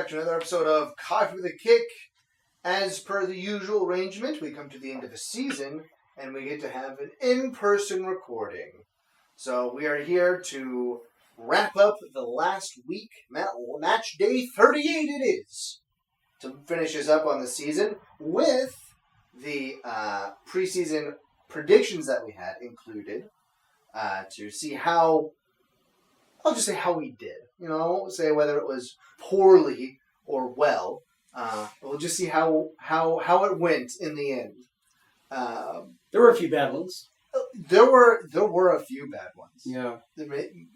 back to another episode of Coffee with a Kick. As per the usual arrangement, we come to the end of the season, and we get to have an in-person recording. So we are here to wrap up the last week, match day 38 it is, to finish us up on the season with the preseason predictions that we had included, to see how, I'll just say how we did. You know, I won't say whether it was poorly or well. We'll just see how it went in the end. There were a few bad ones. There were a few bad ones. Yeah.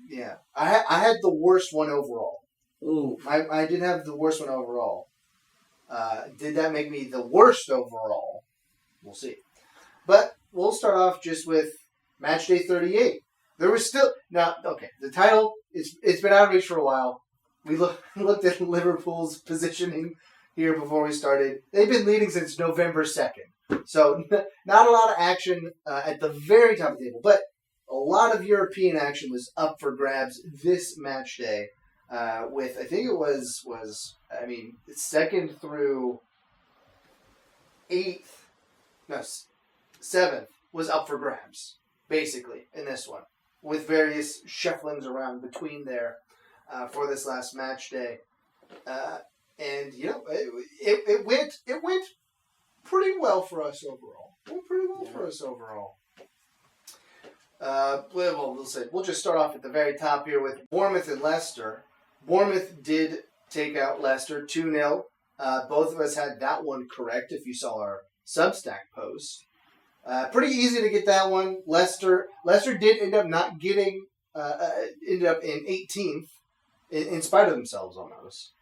Yeah. I had the worst one overall. Ooh. I did have the worst one overall. Did that make me the worst overall? We'll see. But we'll start off just with match day 38. There was still the title. It's been out of reach for a while. We looked at Liverpool's positioning here before we started. They've been leading since November 2nd. So not a lot of action at the very top of the table, but a lot of European action was up for grabs this match day. With I think it was 2nd through 7th was up for grabs basically in this one, with various shufflings around between there for this last match day. And you know, it went pretty well for us overall. We'll just start off at the very top here with Bournemouth and Leicester. Bournemouth did take out Leicester 2-0. Both of us had that one correct if you saw our Substack post. Pretty easy to get that one. Leicester did end up not getting, ended up in 18th, in spite of themselves almost.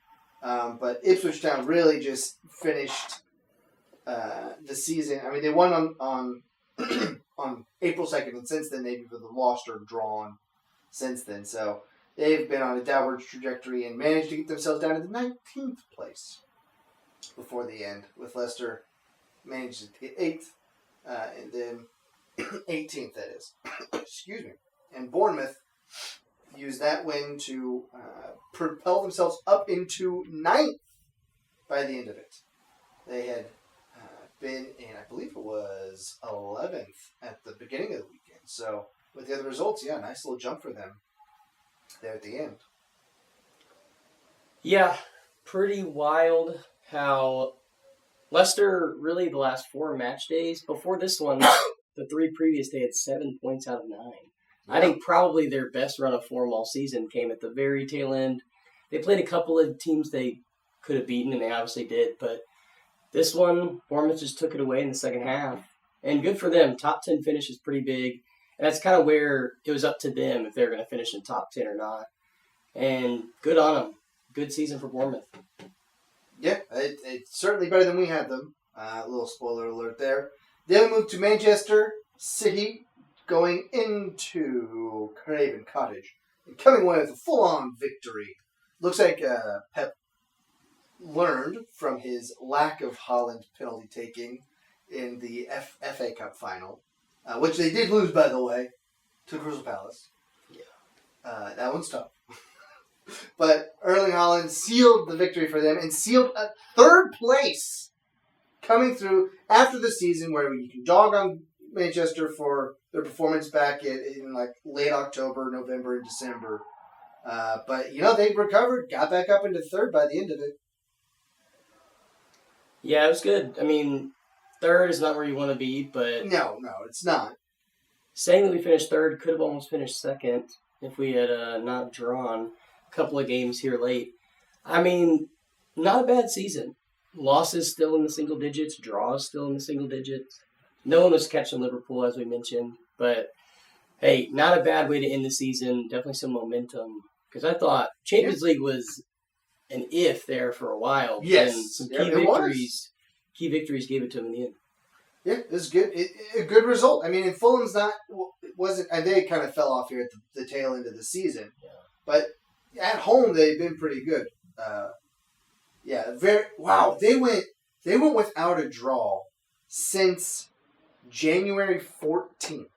But Ipswichtown really just finished the season. I mean, they won on on April 2nd, and since then they've either lost or drawn since then. So they've been on a downward trajectory and managed to get themselves down to the 19th place before the end, with Leicester managed to get 8th. And then 18th, that is. Excuse me. And Bournemouth used that win to propel themselves up into 9th by the end of it. They had been in, I believe it was 11th at the beginning of the weekend. So with the other results, nice little jump for them there at the end. Yeah, pretty wild how Leicester, really the last 4 match days, before this one, the 3 previous, they had 7 points out of 9. Yeah. I think probably their best run of form all season came at the very tail end. They played a couple of teams they could have beaten, and they obviously did, but this one, Bournemouth just took it away in the second half. And good for them. Top 10 finish is pretty big, and that's kind of where it was up to them if they're going to finish in top 10 or not. And good on them. Good season for Bournemouth. Yeah, it's certainly better than we had them. A little spoiler alert there. Then we move to Manchester City, going into Craven Cottage, and coming away with a full-on victory. Looks like Pep learned from his lack of Haaland penalty taking in the FA Cup final, which they did lose, by the way, to Crystal Palace. Yeah, that one's tough. But Erling Haaland sealed the victory for them and sealed a 3rd place coming through after the season, where you can dog on Manchester for their performance back in like late October, November, and December. But, they recovered, got back up into 3rd by the end of it. Yeah, it was good. I mean, 3rd is not where you want to be, but... No, it's not. Saying that we finished 3rd, could have almost finished 2nd if we had not drawn a couple of games here late. I mean, not a bad season. Losses still in the single digits, draws still in the single digits. No one was catching Liverpool, as we mentioned. But, hey, not a bad way to end the season. Definitely some momentum. Because I thought Champions League was an if there for a while. Yes. And some key victories gave it to them in the end. Yeah, it was good. A good result. I mean, and Fulham's wasn't, and they kind of fell off here at the tail end of the season. Yeah. But at home, they've been pretty good. They went without a draw since January 14th.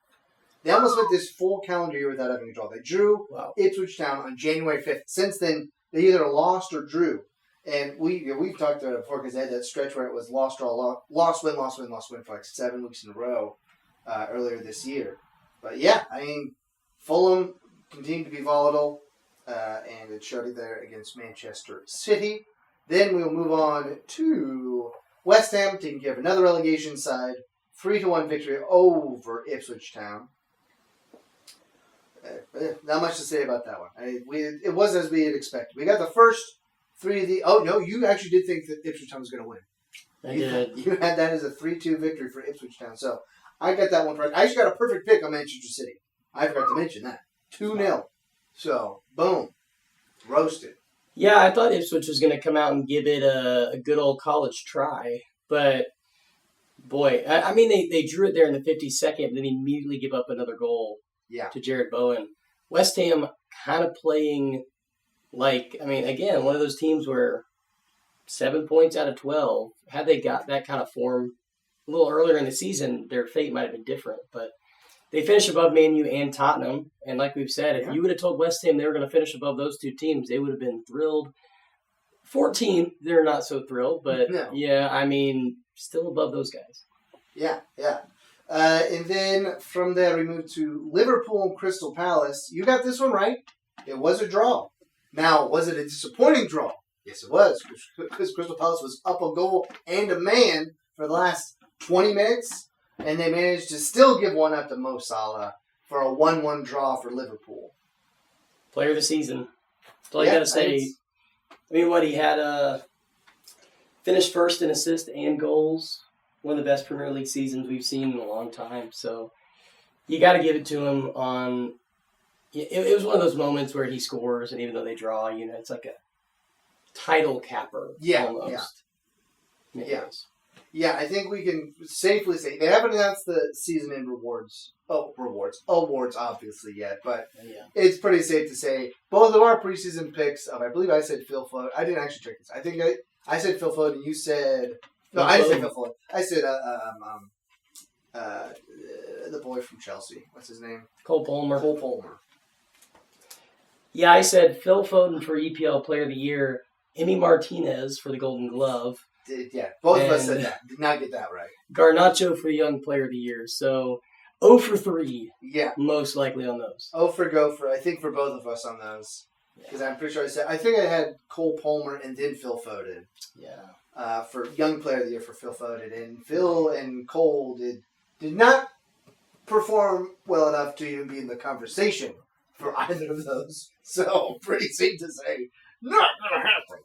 They almost went this full calendar year without having a draw. They drew Ipswich Town on January 5th. Since then, they either lost or drew. And we've talked about it before because they had that stretch where it was lost, draw, lost, win for like 7 weeks in a row earlier this year. But yeah, I mean, Fulham continued to be volatile, and it showed it there against Manchester City. Then we'll move on to West Ham taking care of another relegation side. 3-1 victory over Ipswich Town. Not much to say about that one. It was as we had expected. We got the first 3 of the... Oh, no, you actually did think that Ipswich Town was going to win. I did. You had that as a 3-2 victory for Ipswich Town. So I got that one right. I actually got a perfect pick on Manchester City. I forgot to mention that. 2-0. So, boom. Roasted. Yeah, I thought Ipswich was going to come out and give it a good old college try. But, boy, I mean, they drew it there in the 52nd, and then immediately give up another goal to Jared Bowen. West Ham kind of playing like, I mean, again, one of those teams where 7 points out of 12, had they got that kind of form a little earlier in the season, their fate might have been different. But they finished above Man U and Tottenham. And like we've said, if you would have told West Ham they were going to finish above those two teams, they would have been thrilled. 14, they're not so thrilled. But, yeah, I mean, still above those guys. Yeah. And then from there we move to Liverpool and Crystal Palace. You got this one right. It was a draw. Now, was it a disappointing draw? Yes, it was. Because Crystal Palace was up a goal and a man for the last 20 minutes. And they managed to still give one up to Mo Salah for a 1-1 draw for Liverpool. Player of the season. That's all you got to say. I mean, he had finished first in assists and goals. One of the best Premier League seasons we've seen in a long time. So you got to give it to him on... It was one of those moments where he scores, and even though they draw, it's like a title capper almost. Yeah, I think we can safely say they haven't announced the season end awards, obviously yet, but it's pretty safe to say both of our preseason picks. I believe I said Phil Foden. I didn't actually check this. I think I said Phil Foden. You said no. I didn't say Phil Foden. I said the boy from Chelsea. What's his name? Cole Palmer. Yeah, I said Phil Foden for EPL Player of the Year. Emi Martinez for the Golden Glove. Both of us said that. Did not get that right. Garnacho for the Young Player of the Year. So 0 for 3. Yeah. Most likely on those. 0 for go for, I think, for both of us on those. Because I'm pretty sure I think I had Cole Palmer and then Phil Foden. Yeah. For Young Player of the Year for Phil Foden. And Phil and Cole did not perform well enough to even be in the conversation for either of those. So, pretty safe to say, not going to happen.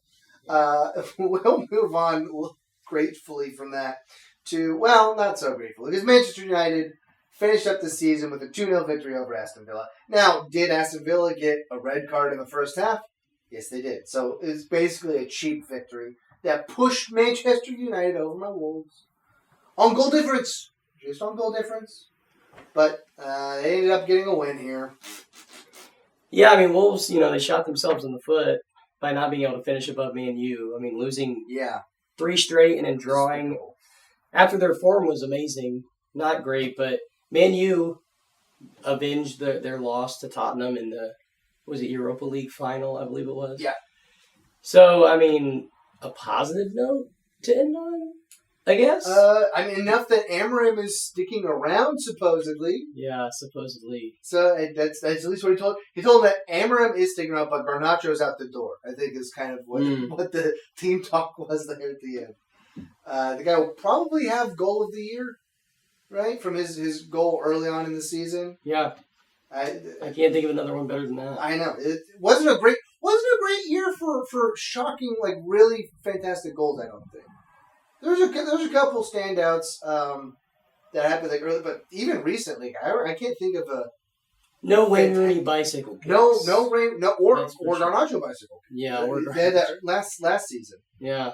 We'll move on gratefully from that to, well, not so grateful, because Manchester United finished up the season with a 2-0 victory over Aston Villa. Now, did Aston Villa get a red card in the first half? Yes, they did. So it's basically a cheap victory that pushed Manchester United over my Wolves on goal difference. Just on goal difference. But they ended up getting a win here. Yeah, I mean, Wolves, they shot themselves in the foot by not being able to finish above Man U. I mean, losing 3 straight and then drawing after their form was amazing. Not great, but Man U avenged their loss to Tottenham in the, Europa League final, I believe it was? Yeah. So, I mean, a positive note to end on, I guess? Enough that Amorim is sticking around, supposedly. Yeah, supposedly. So that's at least what he told. He told him that Amorim is sticking around, but Garnacho's out the door. I think is kind of what the team talk was there at the end. The guy will probably have goal of the year, right, from his goal early on in the season. Yeah. I can't think of another one better than that. I know. It wasn't a great year for shocking, like, really fantastic goals, I don't think. There's a couple standouts that happened like early, but even recently, I can't think of a no Wayne Rooney bicycle. Picks. No or sure. Garnacho bicycle. Yeah, or they had that last season. Yeah.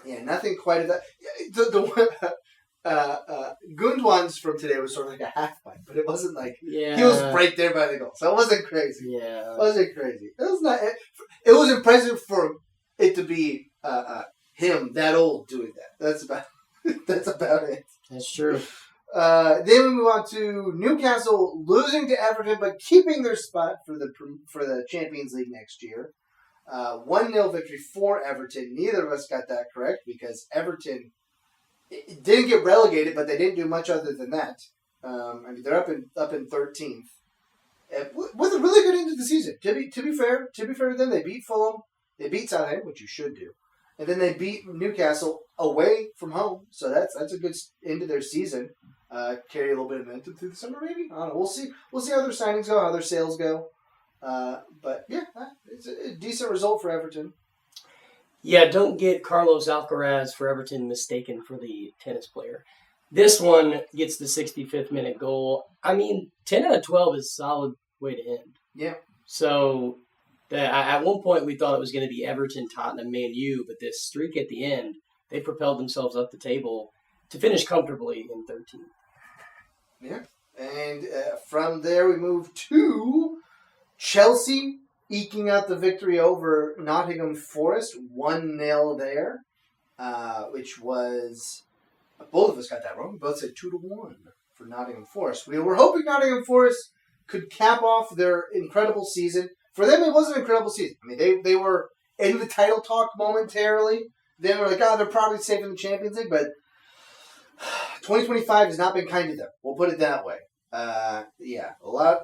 Nothing quite of that. The Gundwan's from today was sort of like a half pipe, but it wasn't like he was right there by the goal, so it wasn't crazy. Yeah, it wasn't crazy. It was not. It was impressive for it to be him that old doing that. That's about it. That's true. Then we move on to Newcastle losing to Everton, but keeping their spot for the Champions League next year. 1-0 victory for Everton. Neither of us got that correct because Everton didn't get relegated, but they didn't do much other than that. They're up in 13th. With a really good end of the season. To be fair to them, they beat Fulham, they beat Southampton, which you should do, and then they beat Newcastle away from home. So that's a good end of their season. Carry a little bit of momentum through the summer, maybe. I don't know. We'll see how their signings go, how their sales go. But yeah, it's a decent result for Everton. Yeah, don't get Carlos Alcaraz for Everton mistaken for the tennis player. This one gets the 65th minute goal. 10 out of 12 is a solid way to end. Yeah. So at one point we thought it was going to be Everton, Tottenham, Man U, but this streak at the end, they propelled themselves up the table to finish comfortably in 13th. Yeah. And from there we move to Chelsea eking out the victory over Nottingham Forest, 1-0 there, which was... Both of us got that wrong. We both said 2-1 for Nottingham Forest. We were hoping Nottingham Forest could cap off their incredible season. For them, it was an incredible season. They were in the title talk momentarily. Then we're like, they're probably safe in the Champions League, but 2025 has not been kind to them. We'll put it that way. A lot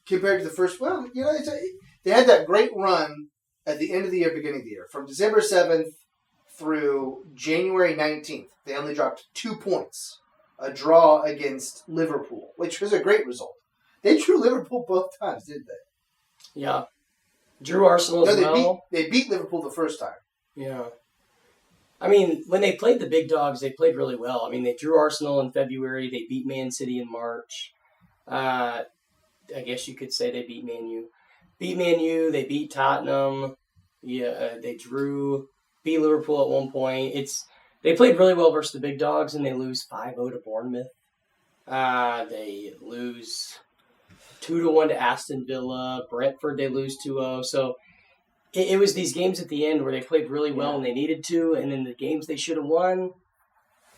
compared to the first. Well, they had that great run at the end of the year, beginning of the year, from December 7th through January 19th. They only dropped 2 points. A draw against Liverpool, which was a great result. They drew Liverpool both times, didn't they? Yeah. Drew Arsenal as well. They beat Liverpool the first time. Yeah. When they played the big dogs, they played really well. They drew Arsenal in February. They beat Man City in March. I guess you could say they beat Man U. They beat Tottenham. Yeah, they beat Liverpool at one point. They played really well versus the big dogs, and they lose 5-0 to Bournemouth. They lose 2-1 to Aston Villa. Brentford, they lose 2-0. So it was these games at the end where they played really well and they needed to, and then the games they should have won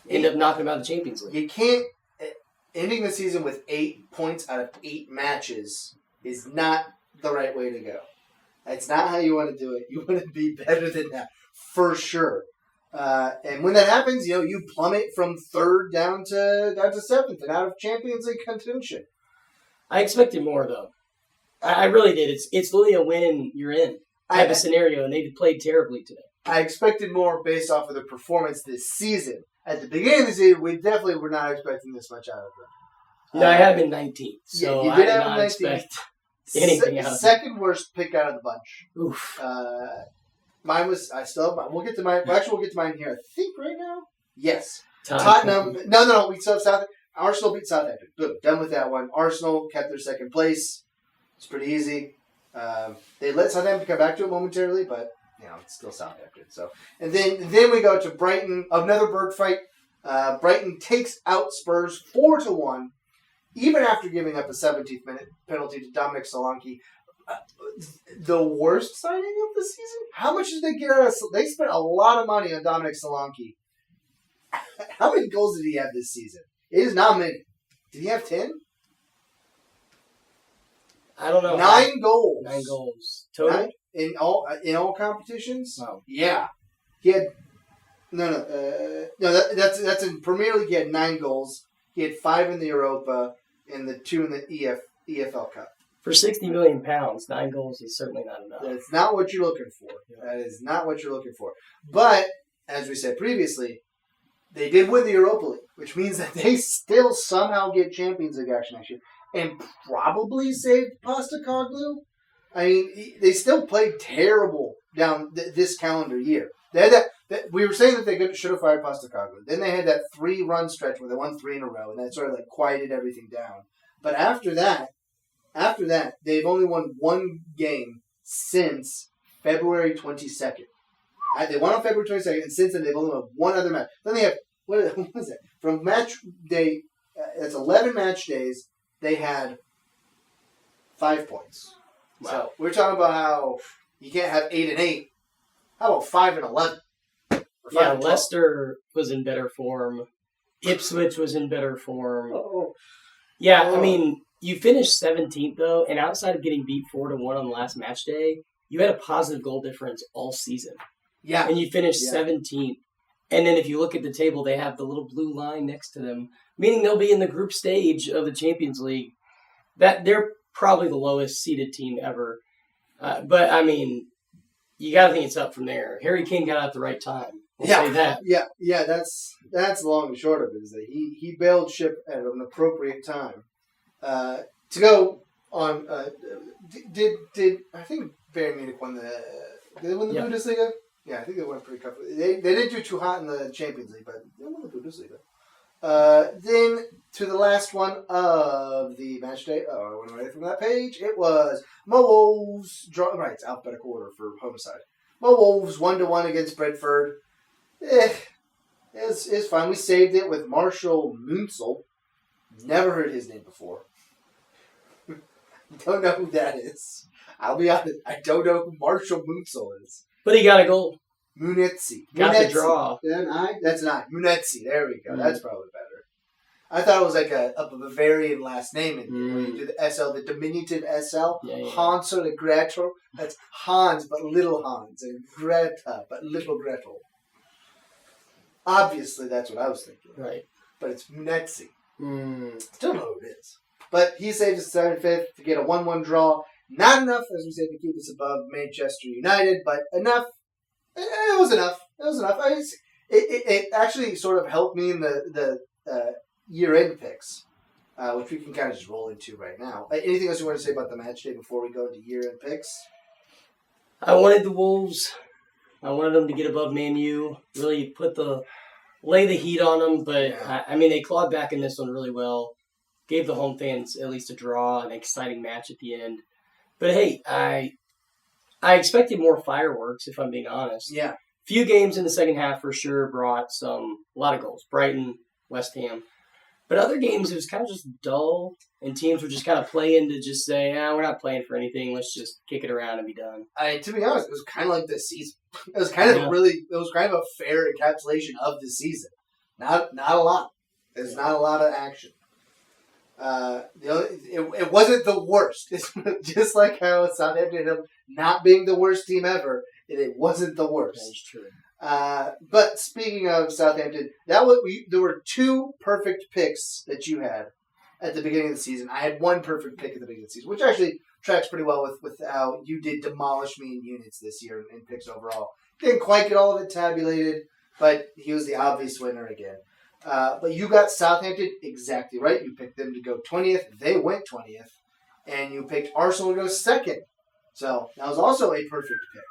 end up knocking them out of the Champions League. You can't... Ending the season with 8 points out of 8 matches is not the right way to go. That's not how you want to do it. You want to be better than that, for sure. And when that happens, you plummet from 3rd down to 7th and out of Champions League contention. I expected more, though. I really did. It's literally a win and you're in type of scenario, and they played terribly today. I expected more based off of the performance this season. At the beginning of the season, we definitely were not expecting this much out of them. No, I had him in 19th, so you did I did have not 19th. expect anything out of him. Second worst pick out of the bunch. Oof. Mine was, we'll get to mine. Well, actually, we'll get to mine here, I think, right now. Yes. Tottenham. No, we still have Southampton. Arsenal beat Southampton. Good. Done with that one. Arsenal kept their second place. It's pretty easy. They let Southampton come back to it momentarily, but it's still Southampton. So, and then we go to Brighton. Another bird fight. Brighton takes out Spurs 4-1, even after giving up a 17th minute penalty to Dominic Solanke. The worst signing of the season? How much did they get out of? They spent a lot of money on Dominic Solanke. How many goals did he have this season? It is not many. Did he have 10? I don't know. 9 goals. 9 goals total in all competitions. Wow. Yeah, he had that's in Premier League. He had 9 goals. He had 5 in the Europa and the 2 in the EFL Cup. For £60 million, 9 goals is certainly not enough. That's not what you're looking for. That is not what you're looking for. But as we said previously, they did win the Europa League, which means that they still somehow get Champions League action next year. And probably saved Postecoglou. They still played terrible down this calendar year. They had we were saying that they should have fired Postecoglou. Then they had that 3-run stretch where they won 3 in a row, and that sort of quieted everything down. But after that, they've only won 1 game since February 22nd. They won on February 22nd, and since then they've only won 1 other match. Then they have, what was it? From match day, that's 11 match days. They had 5 points. Wow. So we're talking about how you can't have 8 and 8. How about 5 and 11? Yeah, Leicester was in better form. Ipswich was in better form. Yeah, you finished 17th though, and outside of getting beat 4-1 on the last match day, you had a positive goal difference all season. Yeah. And you finished 17th. And then if you look at the table, they have the little blue line next to them, meaning they'll be in the group stage of the Champions League. That they're probably the lowest seeded team ever. But, I mean, you got to think it's up from there. Harry Kane got out at the right time. We'll say that. Yeah, that's the long and short of it, is that he bailed ship at an appropriate time. To go on, did I think Bayern Munich won the... Did they win the Bundesliga? Yeah, I think they won pretty comfortably. They didn't do too hot in the Champions League, but they won the Bundesliga. Then to the last one of the match day. Oh, I went away from that page. It was Mo Wolves. Right, it's alphabetical order for home side. Mo Wolves 1-1 against Brentford. It's fine. We saved it with Marshall Munsell. Never heard his name before. Don't know who that is. I'll be honest. I don't know who Marshall Munsell is. But he got a goal. Munetzi. Got the draw. That's not Munetzi. There we go. That's probably better. I thought it was like a Bavarian last name in here, where you do the SL, the diminutive SL. Yeah. Hans or the Gretel. That's Hans, but little Hans. And Greta, but little Gretel. Obviously, that's what I was thinking. Right. But it's Munetzi. Still know who it is. But he saved us 75th to get a 1-1 draw. Not enough, as we said, to keep us above Manchester United, but enough. It was enough. It actually sort of helped me in the year-end picks, which we can kind of just roll into right now. Anything else you want to say about the match day before we go into year-end picks? I wanted the Wolves. I wanted them to get above Man U. Really lay the heat on them, but I mean, they clawed back in this one really well. Gave the home fans at least a draw, an exciting match at the end. But hey, I expected more fireworks, if I'm being honest. Yeah. Few games in the second half for sure brought a lot of goals. Brighton, West Ham. But other games, it was kind of just dull, and teams were just kind of playing to just say, we're not playing for anything. Let's just kick it around and be done. To be honest, it was kind of like this season. It was kind of a fair encapsulation of the season. Not a lot. There's not a lot of action. It wasn't the worst. It's just like how Southampton ended up not being the worst team ever. It wasn't the worst. That's true. But speaking of Southampton, there were two perfect picks that you had at the beginning of the season. I had one perfect pick at the beginning of the season, which actually tracks pretty well with how you did demolish me in units this year in picks overall. Didn't quite get all of it tabulated, but he was the obvious winner again. But you got Southampton exactly right. You picked them to go 20th. They went 20th. And you picked Arsenal to go second. So that was also a perfect pick.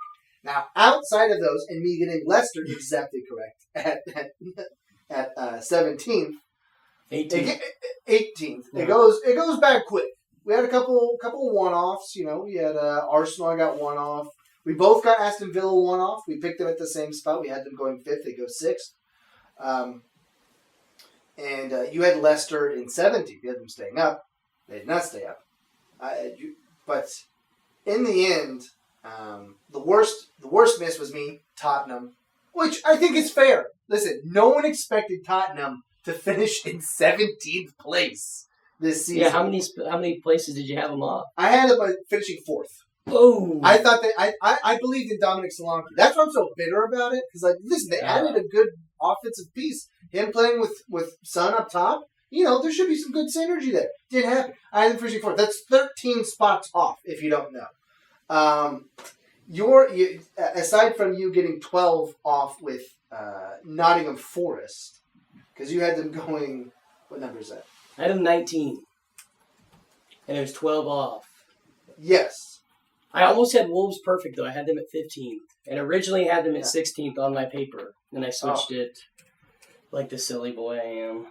Now, outside of those, and me getting Leicester exactly correct at 17th, 18th. It goes back quick. We had a couple one-offs. We had Arsenal. I got one off. We both got Aston Villa one off. We picked them at the same spot. We had them going 5th. They go 6th. And you had Leicester in 17th. You had them staying up. They did not stay up. But in the end, the worst miss was me, Tottenham, which I think is fair. Listen, no one expected Tottenham to finish in 17th place this season. Yeah, how many places did you have them off? I had them finishing 4th. Oh, I thought that I believed in Dominic Solanke. That's why I'm so bitter about it. Because listen, they added a good offensive piece. Him playing with Son up top. There should be some good synergy there. Didn't happen. I had them finishing 4th. That's 13 spots off. If you don't know, aside from you getting 12 off with Nottingham Forest, because you had them going. What number is that? I had them 19, and it was 12 off. Yes. I almost had Wolves perfect, though. I had them at 15th. And originally had them at 16th on my paper. And I switched it like the silly boy I am.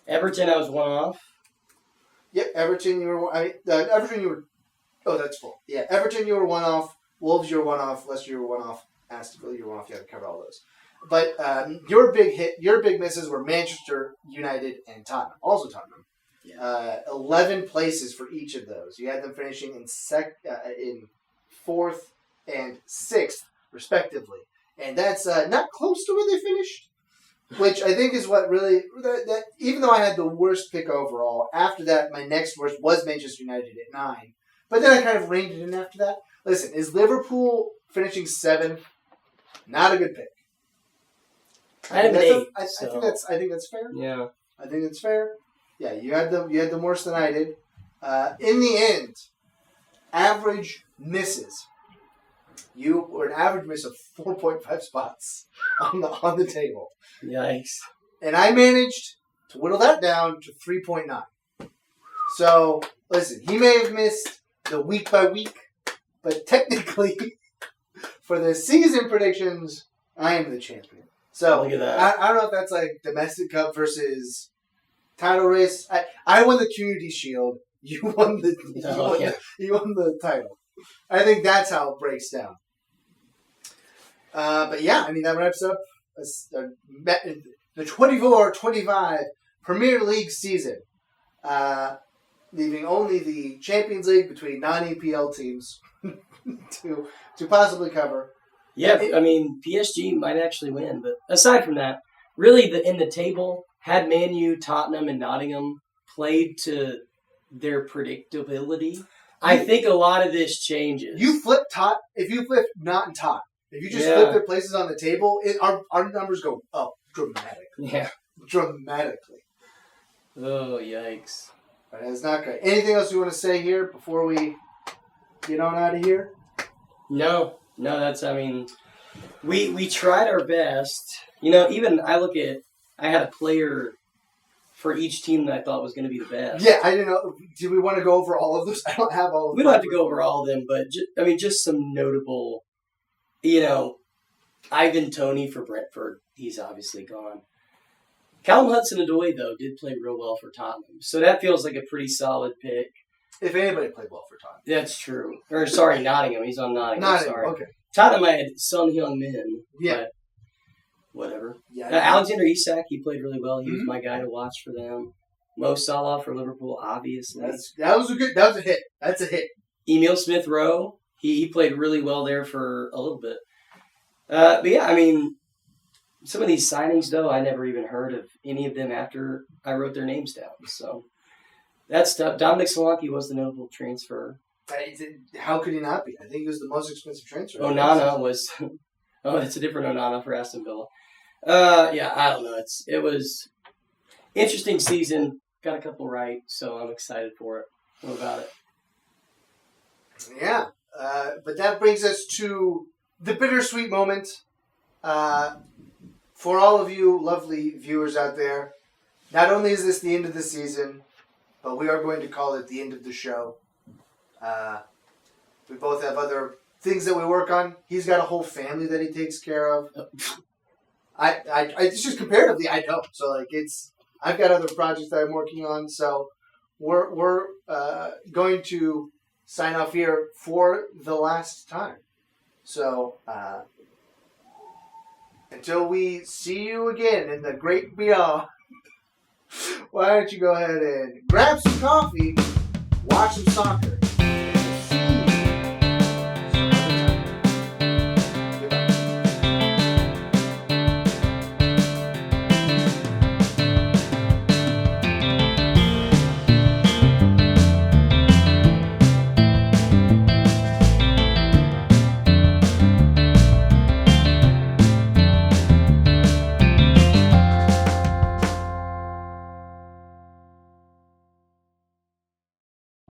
Everton, I was one off. Yep, Everton, you were... Oh, that's full. Yeah, Everton, you were one off. Wolves, you were one off. Leicester, you were one off. Aston Villa, you were one off. You had to cover all those. But your big misses were Manchester United and Tottenham. Also Tottenham. Yeah. 11 places for each of those. You had them finishing in 4th and 6th, respectively. And that's not close to where they finished, which I think is what really... that even though I had the worst pick overall, after that, my next worst was Manchester United at 9. But then I kind of reined it in after that. Listen, is Liverpool finishing 7th? Not a good pick. I have an 8. I think that's fair. Yeah. I think it's fair. Yeah, you had them worse than I did. In the end, average misses. You were an average miss of 4.5 spots on the table. Yikes. And I managed to whittle that down to 3.9. So, listen, he may have missed the week by week, but technically, for the season predictions, I am the champion. So, look at that. I don't know if that's like domestic cup versus title race. I won the Community Shield. You won the title. I think that's how it breaks down. But yeah, I mean, that wraps up the 24-25 Premier League season. Leaving only the Champions League between non-EPL teams to possibly cover. Yeah, I mean, PSG might actually win. But aside from that, really in the table, had Man U, Tottenham, and Nottingham played to their predictability, I think a lot of this changes. If you flip Not and Tot, if you just flip their places on the table, our numbers go up dramatically. Yeah. Dramatically. Oh, yikes. But it's not great. Anything else you want to say here before we get on out of here? No, that's, I mean, we tried our best. You know, even I had a player for each team that I thought was going to be the best. Yeah, I didn't know. Do we want to go over all of those? I don't have all of them. We don't have to go over all of them, but just some notable, Ivan Toney for Brentford. He's obviously gone. Callum Hudson-Odoi, though, did play real well for Tottenham. So that feels like a pretty solid pick. If anybody played well for Tottenham. That's true. Or, sorry, Nottingham. He's on Nottingham. Sorry. Okay. Tottenham, I had Son Heung-min. Yeah. Whatever. Yeah. Alexander Isak, he played really well. He was my guy to watch for them. Mo Salah for Liverpool, obviously. That was a hit. That's a hit. Emil Smith-Rowe, he played really well there for a little bit. But yeah, I mean, some of these signings, though, I never even heard of any of them after I wrote their names down. So that's tough. Dominic Solanke was the notable transfer. How could he not be? I think he was the most expensive transfer. Onana was... Oh, it's a different Onana for Aston Villa. Yeah, I don't know. It was interesting season. Got a couple right, so I'm excited for it. What about it? Yeah, but that brings us to the bittersweet moment. For all of you lovely viewers out there, not only is this the end of the season, but we are going to call it the end of the show. We both have other things that we work on. He's got a whole family that he takes care of. I it's just comparatively I don't. So I've got other projects that I'm working on. So we're going to sign off here for the last time. So until we see you again in the great beyond, why don't you go ahead and grab some coffee, watch some soccer.